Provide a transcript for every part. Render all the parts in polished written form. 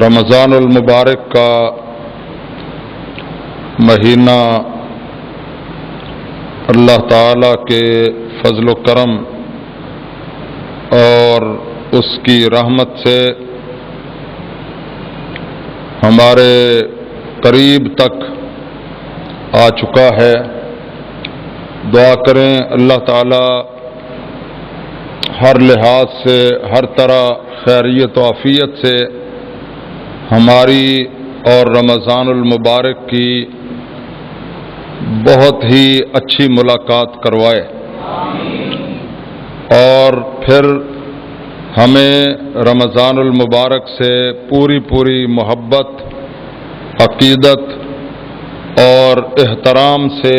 رمضان المبارک کا مہینہ اللہ تعالیٰ کے فضل و کرم اور اس کی رحمت سے ہمارے قریب تک آ چکا ہے۔ دعا کریں اللہ تعالیٰ ہر لحاظ سے، ہر طرح خیریت و عافیت سے ہماری اور رمضان المبارک کی بہت ہی اچھی ملاقات کروائے، اور پھر ہمیں رمضان المبارک سے پوری محبت، عقیدت اور احترام سے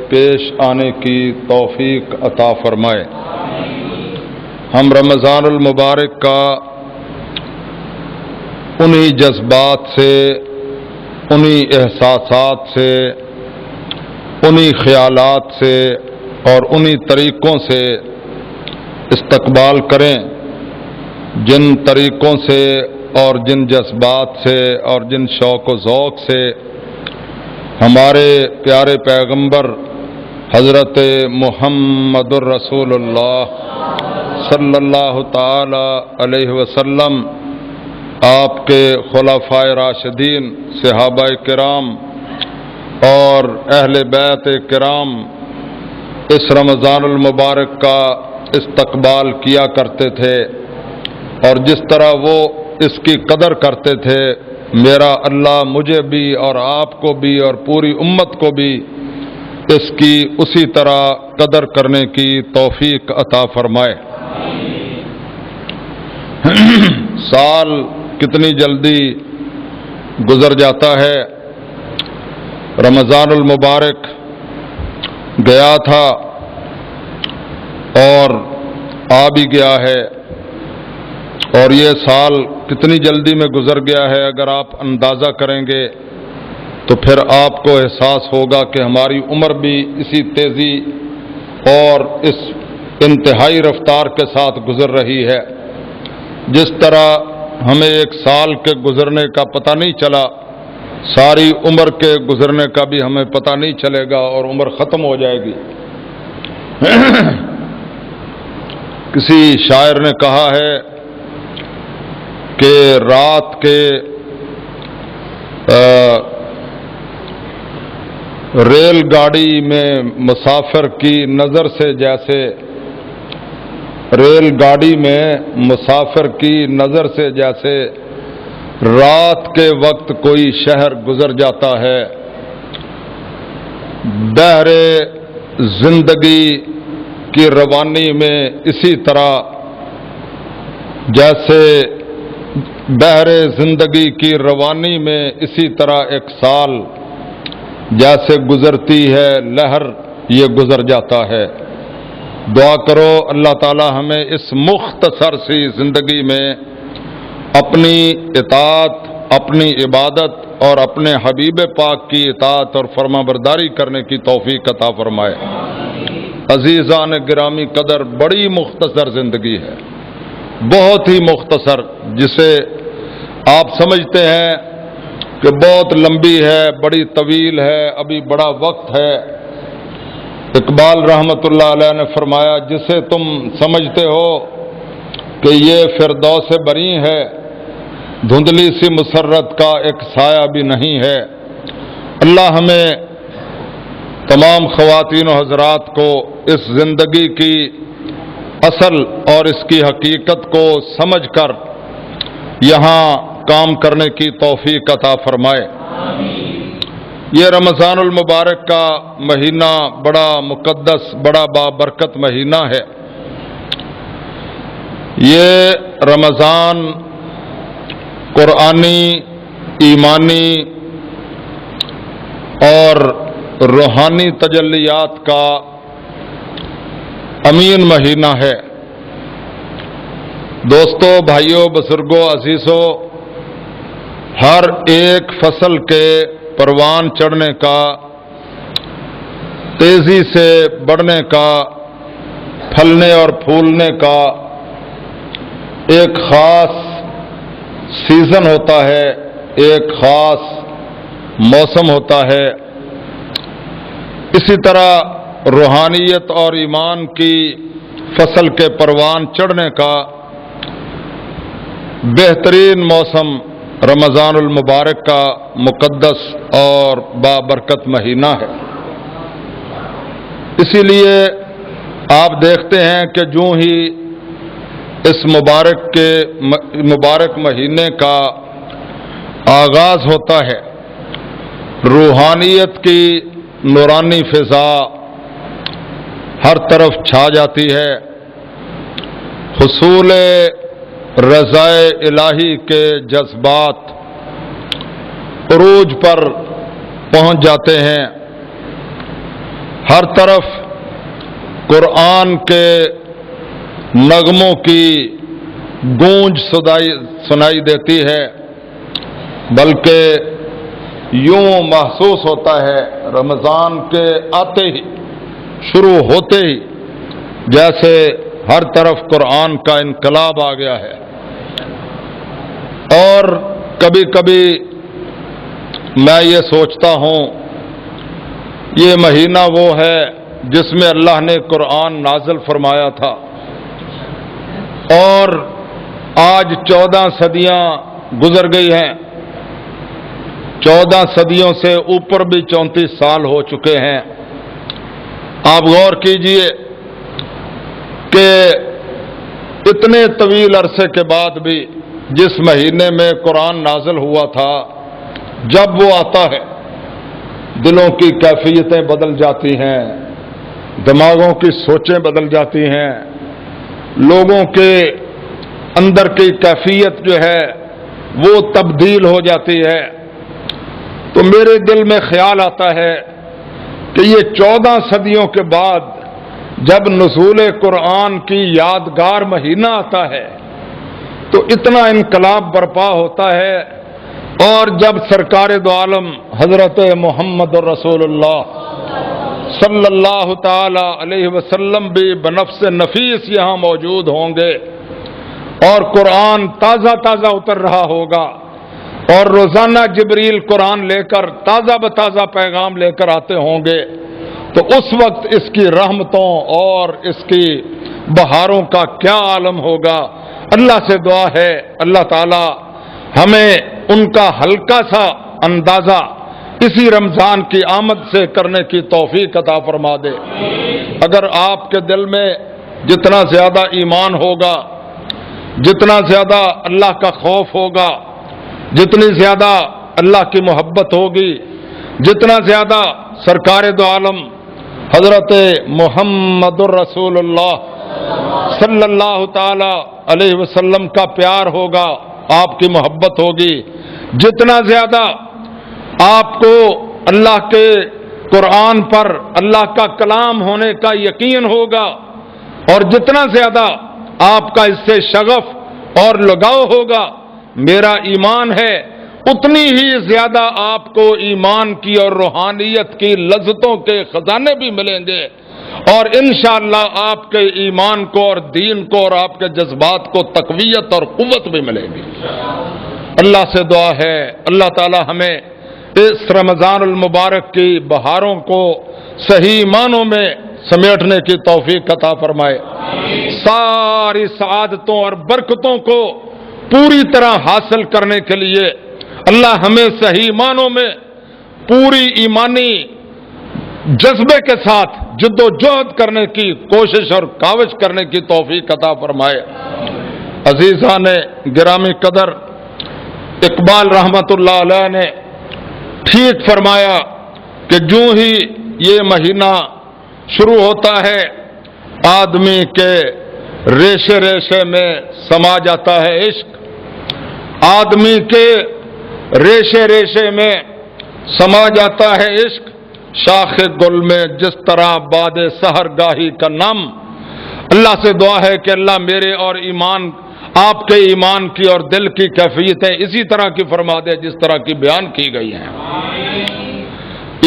پیش آنے کی توفیق عطا فرمائے۔ ہم رمضان المبارک کا انہی جذبات سے، انہی احساسات سے، انہی خیالات سے اور انہی طریقوں سے استقبال کریں جن طریقوں سے اور جن جذبات سے اور جن شوق و ذوق سے ہمارے پیارے پیغمبر حضرت محمد الرسول اللہ صلی اللہ تعالی علیہ وسلم، آپ کے خلفائے راشدین، صحابہ کرام اور اہل بیت کرام اس رمضان المبارک کا استقبال کیا کرتے تھے، اور جس طرح وہ اس کی قدر کرتے تھے، میرا اللہ مجھے بھی اور آپ کو بھی اور پوری امت کو بھی اس کی اسی طرح قدر کرنے کی توفیق عطا فرمائے۔ سال کتنی جلدی گزر جاتا ہے۔ رمضان المبارک گیا تھا اور آ بھی گیا ہے، اور یہ سال کتنی جلدی میں گزر گیا ہے۔ اگر آپ اندازہ کریں گے تو پھر آپ کو احساس ہوگا کہ ہماری عمر بھی اسی تیزی اور اس انتہائی رفتار کے ساتھ گزر رہی ہے۔ جس طرح ہمیں ایک سال کے گزرنے کا پتہ نہیں چلا، ساری عمر کے گزرنے کا بھی ہمیں پتہ نہیں چلے گا اور عمر ختم ہو جائے گی۔ کسی شاعر نے کہا ہے کہ رات کے ریل گاڑی میں مسافر کی نظر سے جیسے، ریل گاڑی میں مسافر کی نظر سے جیسے رات کے وقت کوئی شہر گزر جاتا ہے، بحر زندگی کی روانی میں اسی طرح جیسے بحر زندگی کی روانی میں اسی طرح ایک سال جیسے گزرتی ہے لہر، یہ گزر جاتا ہے۔ دعا کرو اللہ تعالی ہمیں اس مختصر سی زندگی میں اپنی اطاعت، اپنی عبادت اور اپنے حبیب پاک کی اطاعت اور فرما برداری کرنے کی توفیق عطا فرمائے۔ عزیزان گرامی قدر، بڑی مختصر زندگی ہے، بہت ہی مختصر، جسے آپ سمجھتے ہیں کہ بہت لمبی ہے، بڑی طویل ہے، ابھی بڑا وقت ہے۔ اقبال رحمت اللہ علیہ نے فرمایا، جسے تم سمجھتے ہو کہ یہ فردوس بری ہے، دھندلی سی مسرت کا ایک سایہ بھی نہیں ہے۔ اللہ ہمیں تمام خواتین و حضرات کو اس زندگی کی اصل اور اس کی حقیقت کو سمجھ کر یہاں کام کرنے کی توفیق عطا فرمائے۔ یہ رمضان المبارک کا مہینہ بڑا مقدس، بڑا بابرکت مہینہ ہے۔ یہ رمضان قرآنی، ایمانی اور روحانی تجلیات کا امین مہینہ ہے۔ دوستو، بھائیوں، بزرگوں، عزیزوں، ہر ایک فصل کے پروان چڑھنے کا، تیزی سے بڑھنے کا، پھلنے اور پھولنے کا ایک خاص سیزن ہوتا ہے، ایک خاص موسم ہوتا ہے، اسی طرح روحانیت اور ایمان کی فصل کے پروان چڑھنے کا بہترین موسم رمضان المبارک کا مقدس اور بابرکت مہینہ ہے۔ اسی لیے آپ دیکھتے ہیں کہ جو ہی اس مبارک مہینے کا آغاز ہوتا ہے، روحانیت کی نورانی فضا ہر طرف چھا جاتی ہے، حصول رضائے الہی کے جذبات عروج پر پہنچ جاتے ہیں، ہر طرف قرآن کے نغموں کی گونج سنائی دیتی ہے، بلکہ یوں محسوس ہوتا ہے رمضان کے آتے ہی، شروع ہوتے ہی، جیسے ہر طرف قرآن کا انقلاب آ گیا ہے۔ اور کبھی کبھی میں یہ سوچتا ہوں یہ مہینہ وہ ہے جس میں اللہ نے قرآن نازل فرمایا تھا، اور آج 14 صدیاں گزر گئی ہیں، 14 صدیوں سے اوپر بھی 34 سال ہو چکے ہیں۔ آپ غور کیجئے کہ اتنے طویل عرصے کے بعد بھی جس مہینے میں قرآن نازل ہوا تھا، جب وہ آتا ہے دلوں کی کیفیتیں بدل جاتی ہیں، دماغوں کی سوچیں بدل جاتی ہیں، لوگوں کے اندر کی کیفیت جو ہے وہ تبدیل ہو جاتی ہے۔ تو میرے دل میں خیال آتا ہے کہ یہ 14 صدیوں کے بعد جب نزول قرآن کی یادگار مہینہ آتا ہے تو اتنا انقلاب برپا ہوتا ہے، اور جب سرکار دو عالم حضرت محمد رسول اللہ صلی اللہ تعالی علیہ وسلم بھی بنفس نفیس یہاں موجود ہوں گے، اور قرآن تازہ تازہ اتر رہا ہوگا، اور روزانہ جبریل قرآن لے کر تازہ بتازہ پیغام لے کر آتے ہوں گے، تو اس وقت اس کی رحمتوں اور اس کی بہاروں کا کیا عالم ہوگا۔ اللہ سے دعا ہے اللہ تعالی ہمیں ان کا ہلکا سا اندازہ اسی رمضان کی آمد سے کرنے کی توفیق عطا فرما دے۔ اگر آپ کے دل میں جتنا زیادہ ایمان ہوگا، جتنا زیادہ اللہ کا خوف ہوگا، جتنی زیادہ اللہ کی محبت ہوگی، جتنا زیادہ سرکار دو عالم حضرت محمد الرسول اللہ صلی اللہ تعالی علیہ وسلم کا پیار ہوگا، آپ کی محبت ہوگی، جتنا زیادہ آپ کو اللہ کے قرآن پر اللہ کا کلام ہونے کا یقین ہوگا، اور جتنا زیادہ آپ کا اس سے شغف اور لگاؤ ہوگا، میرا ایمان ہے اتنی ہی زیادہ آپ کو ایمان کی اور روحانیت کی لذتوں کے خزانے بھی ملیں گے، اور انشاءاللہ آپ کے ایمان کو اور دین کو اور آپ کے جذبات کو تقویت اور قوت بھی ملے گی۔ اللہ سے دعا ہے اللہ تعالی ہمیں اس رمضان المبارک کی بہاروں کو صحیح معنوں میں سمیٹنے کی توفیق عطا فرمائے، ساری سعادتوں اور برکتوں کو پوری طرح حاصل کرنے کے لیے اللہ ہمیں صحیح معنوں میں پوری ایمانی جذبے کے ساتھ جد و جہد کرنے کی کوشش اور کاوش کرنے کی توفیق عطا فرمائے۔ عزیزان گرامی قدر، اقبال رحمت اللہ علیہ نے ٹھیک فرمایا کہ جو ہی یہ مہینہ شروع ہوتا ہے آدمی کے ریشے ریشے میں سما جاتا ہے عشق، آدمی کے ریشے ریشے میں سما جاتا ہے عشق، شاخ گل میں جس طرح باد سحر گاہی کا نم۔ اللہ سے دعا ہے کہ اللہ میرے اور ایمان آپ کے ایمان کی اور دل کی کیفیتیں اسی طرح کی فرما دے جس طرح کی بیان کی گئی ہیں۔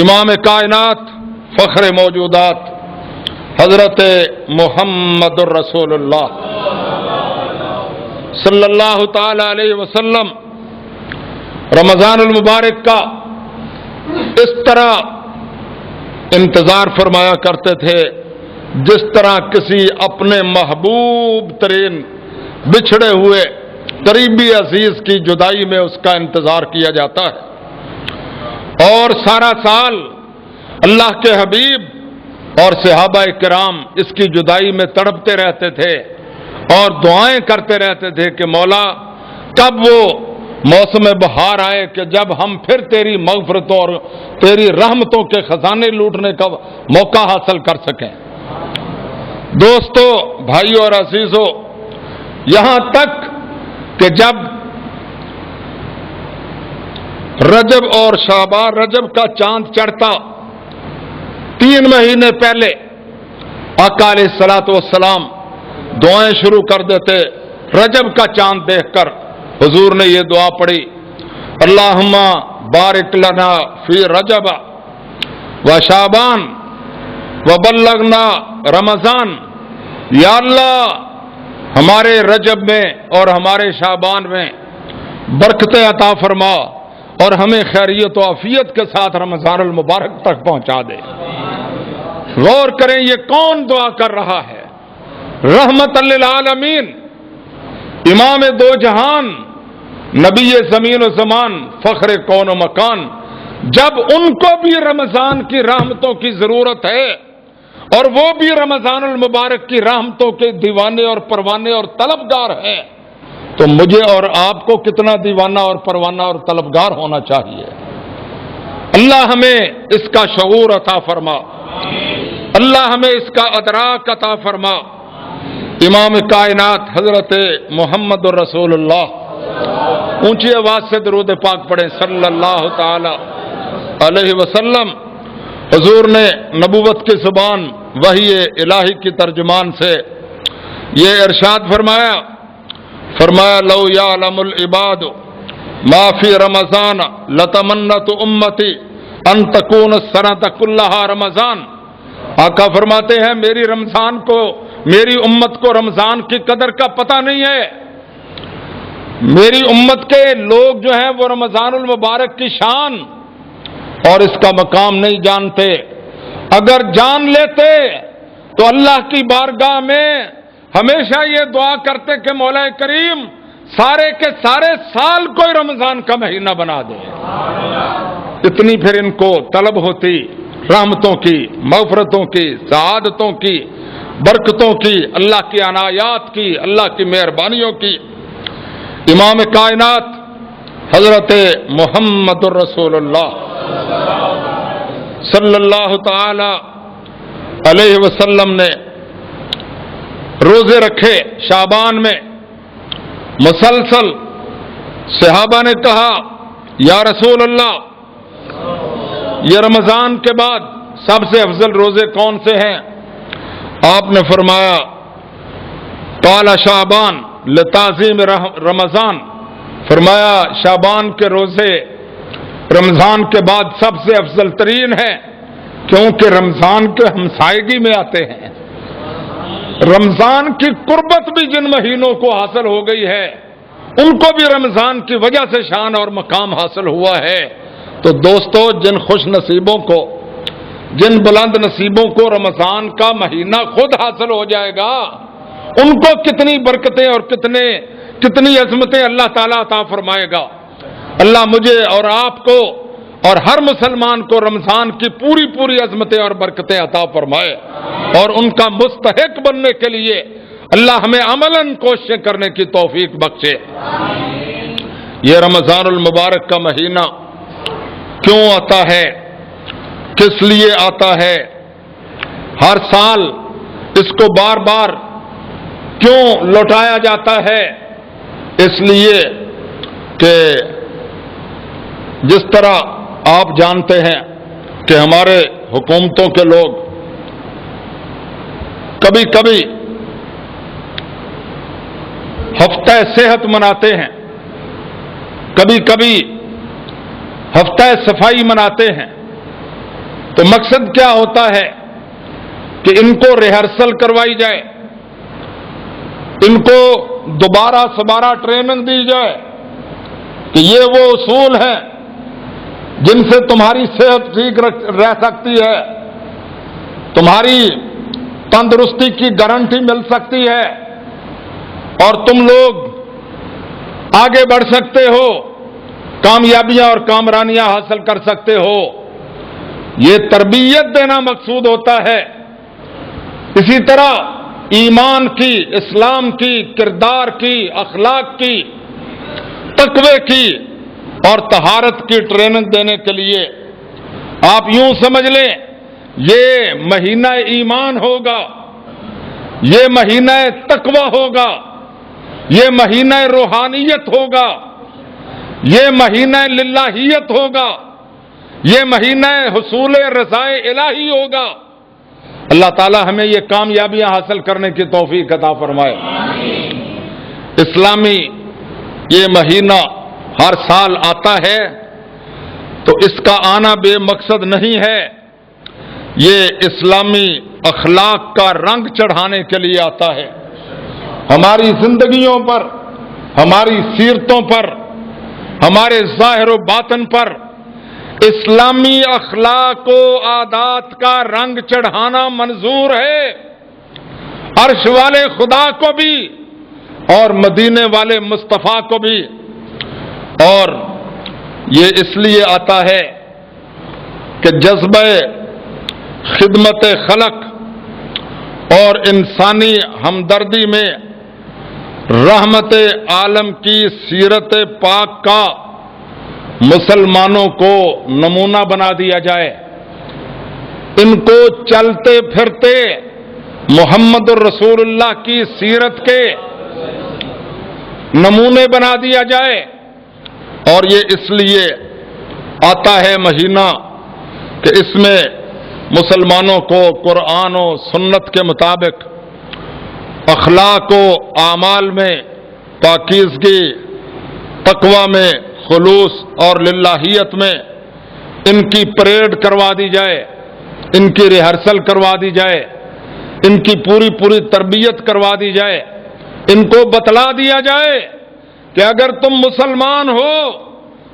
امام کائنات فخر موجودات حضرت محمد الرسول اللہ صلی اللہ تعالی علیہ وسلم رمضان المبارک کا اس طرح انتظار فرمایا کرتے تھے جس طرح کسی اپنے محبوب ترین بچھڑے ہوئے قریبی عزیز کی جدائی میں اس کا انتظار کیا جاتا ہے۔ اور سارا سال اللہ کے حبیب اور صحابہ کرام اس کی جدائی میں تڑپتے رہتے تھے اور دعائیں کرتے رہتے تھے کہ مولا کب وہ موسم بہار آئے کہ جب ہم پھر تیری مغفرتوں اور تیری رحمتوں کے خزانے لوٹنے کا موقع حاصل کر سکیں۔ دوستو، بھائیو اور عزیزو، یہاں تک کہ جب رجب اور شعبان، رجب کا چاند چڑھتا 3 مہینے پہلے آقا علیہ الصلوۃ والسلام دعائیں شروع کر دیتے۔ رجب کا چاند دیکھ کر حضور نے یہ دعا پڑھی، اللہم بارک لنا فی رجب و شعبان و بلغنا رمضان، یا اللہ ہمارے رجب میں اور ہمارے شعبان میں برکتیں عطا فرما اور ہمیں خیریت و عافیت کے ساتھ رمضان المبارک تک پہنچا دے۔ غور کریں یہ کون دعا کر رہا ہے؟ رحمت للعالمین، امام دو جہان، نبی زمین و زمان، فخر کون و مکان، جب ان کو بھی رمضان کی رحمتوں کی ضرورت ہے اور وہ بھی رمضان المبارک کی رحمتوں کے دیوانے اور پروانے اور طلبگار ہیں، تو مجھے اور آپ کو کتنا دیوانہ اور پروانہ اور طلبگار ہونا چاہیے۔ اللہ ہمیں اس کا شعور عطا فرما، اللہ ہمیں اس کا ادراک عطا فرما۔ امام کائنات حضرت محمد الرسول اللہ، اونچی آواز سے درود پاک پڑھیں صلی اللہ تعالی علیہ وسلم۔ حضور نے نبوت کی زبان وحی الہی کی ترجمان سے یہ ارشاد فرمایا لو یعلم العباد ما فی رمضان لتمنت امتی ان تکون السنۃ کلھا رمضان۔ آقا فرماتے ہیں میری امت کو رمضان کی قدر کا پتہ نہیں ہے، میری امت کے لوگ جو ہیں وہ رمضان المبارک کی شان اور اس کا مقام نہیں جانتے۔ اگر جان لیتے تو اللہ کی بارگاہ میں ہمیشہ یہ دعا کرتے کہ مولا کریم سارے کے سارے سال کو رمضان کا مہینہ بنا دے۔ اتنی پھر ان کو طلب ہوتی رحمتوں کی، مغفرتوں کی، سعادتوں کی، برکتوں کی، اللہ کی عنایات کی، اللہ کی مہربانیوں کی۔ امام کائنات حضرت محمد الرسول اللہ صلی اللہ تعالی علیہ وسلم نے روزے رکھے شعبان میں مسلسل۔ صحابہ نے کہا یا رسول اللہ یہ رمضان کے بعد سب سے افضل روزے کون سے ہیں؟ آپ نے فرمایا قال شعبان لتعظیم رمضان، فرمایا شعبان کے روزے رمضان کے بعد سب سے افضل ترین ہے، کیونکہ رمضان کے ہمسائیگی میں آتے ہیں۔ رمضان کی قربت بھی جن مہینوں کو حاصل ہو گئی ہے ان کو بھی رمضان کی وجہ سے شان اور مقام حاصل ہوا ہے۔ تو دوستو، جن خوش نصیبوں کو، جن بلند نصیبوں کو رمضان کا مہینہ خود حاصل ہو جائے گا، ان کو کتنی برکتیں اور کتنی عظمتیں اللہ تعالیٰ عطا فرمائے گا۔ اللہ مجھے اور آپ کو اور ہر مسلمان کو رمضان کی پوری عظمتیں اور برکتیں عطا فرمائے اور ان کا مستحق بننے کے لیے اللہ ہمیں عملاً کوششیں کرنے کی توفیق بخشے۔ یہ رمضان المبارک کا مہینہ کیوں آتا ہے، کس لیے آتا ہے، ہر سال اس کو بار بار کیوں لوٹایا جاتا ہے؟ اس لیے کہ جس طرح آپ جانتے ہیں کہ ہمارے حکومتوں کے لوگ کبھی کبھی ہفتہ صحت مناتے ہیں، کبھی کبھی ہفتہ صفائی مناتے ہیں۔ تو مقصد کیا ہوتا ہے کہ ان کو ریہرسل کروائی جائے، ان کو دوبارہ ٹریننگ دی جائے کہ یہ وہ اصول ہیں جن سے تمہاری صحت ٹھیک رہ سکتی ہے، تمہاری تندرستی کی گارنٹی مل سکتی ہے اور تم لوگ آگے بڑھ سکتے ہو، کامیابیاں اور کامرانیاں حاصل کر سکتے ہو۔ یہ تربیت دینا مقصود ہوتا ہے۔ اسی طرح ایمان کی، اسلام کی، کردار کی، اخلاق کی، تقوی کی اور طہارت کی ٹریننگ دینے کے لیے آپ یوں سمجھ لیں یہ مہینہ ایمان ہوگا، یہ مہینہ تقوی ہوگا، یہ مہینہ روحانیت ہوگا، یہ مہینہ للہیت ہوگا، یہ مہینہ حصول رضائے الہی ہوگا۔ اللہ تعالی ہمیں یہ کامیابیاں حاصل کرنے کی توفیق عطا فرمائے۔ اسلامی یہ مہینہ ہر سال آتا ہے تو اس کا آنا بے مقصد نہیں ہے، یہ اسلامی اخلاق کا رنگ چڑھانے کے لیے آتا ہے، ہماری زندگیوں پر، ہماری سیرتوں پر، ہمارے ظاہر و باطن پر اسلامی اخلاق و عادات کا رنگ چڑھانا منظور ہے، عرش والے خدا کو بھی اور مدینے والے مصطفیٰ کو بھی۔ اور یہ اس لیے آتا ہے کہ جذبہ خدمت خلق اور انسانی ہمدردی میں رحمت عالم کی سیرت پاک کا مسلمانوں کو نمونہ بنا دیا جائے، ان کو چلتے پھرتے محمد الرسول اللہ کی سیرت کے نمونے بنا دیا جائے۔ اور یہ اس لیے آتا ہے مہینہ کہ اس میں مسلمانوں کو قرآن و سنت کے مطابق اخلاق و اعمال میں پاکیزگی، تقوی میں خلوص اور للہیت میں ان کی پریڈ کروا دی جائے، ان کی ریہرسل کروا دی جائے، ان کی پوری تربیت کروا دی جائے، ان کو بتلا دیا جائے کہ اگر تم مسلمان ہو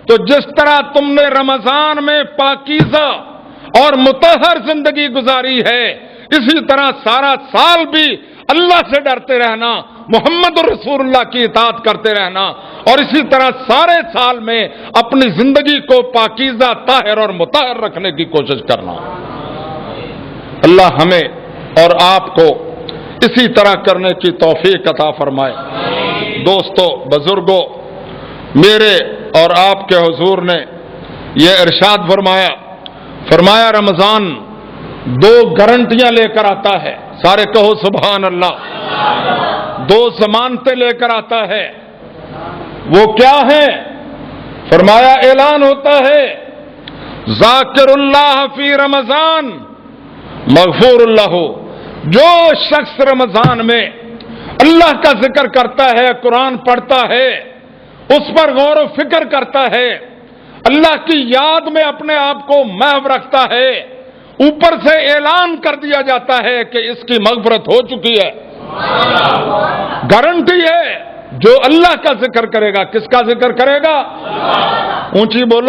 تو جس طرح تم نے رمضان میں پاکیزہ اور مطہر زندگی گزاری ہے، اسی طرح سارا سال بھی اللہ سے ڈرتے رہنا، محمد رسول اللہ کی اطاعت کرتے رہنا، اور اسی طرح سارے سال میں اپنی زندگی کو پاکیزہ، طاہر اور مطہر رکھنے کی کوشش کرنا۔ اللہ ہمیں اور آپ کو اسی طرح کرنے کی توفیق عطا فرمائے۔ دوستو، بزرگوں، میرے اور آپ کے حضور نے یہ ارشاد فرمایا رمضان 2 گارنٹیاں لے کر آتا ہے، سارے کہو سبحان اللہ۔ 2 ضمانتیں لے کر آتا ہے، وہ کیا ہے؟ فرمایا اعلان ہوتا ہے ذاکر اللہ فی رمضان مغفور اللہ، جو شخص رمضان میں اللہ کا ذکر کرتا ہے، قرآن پڑھتا ہے، اس پر غور و فکر کرتا ہے، اللہ کی یاد میں اپنے آپ کو محو رکھتا ہے، اوپر سے اعلان کر دیا جاتا ہے کہ اس کی مغفرت ہو چکی ہے۔ گارنٹی ہے جو اللہ کا ذکر کرے گا۔ کس کا ذکر کرے گا؟ اونچی بولو۔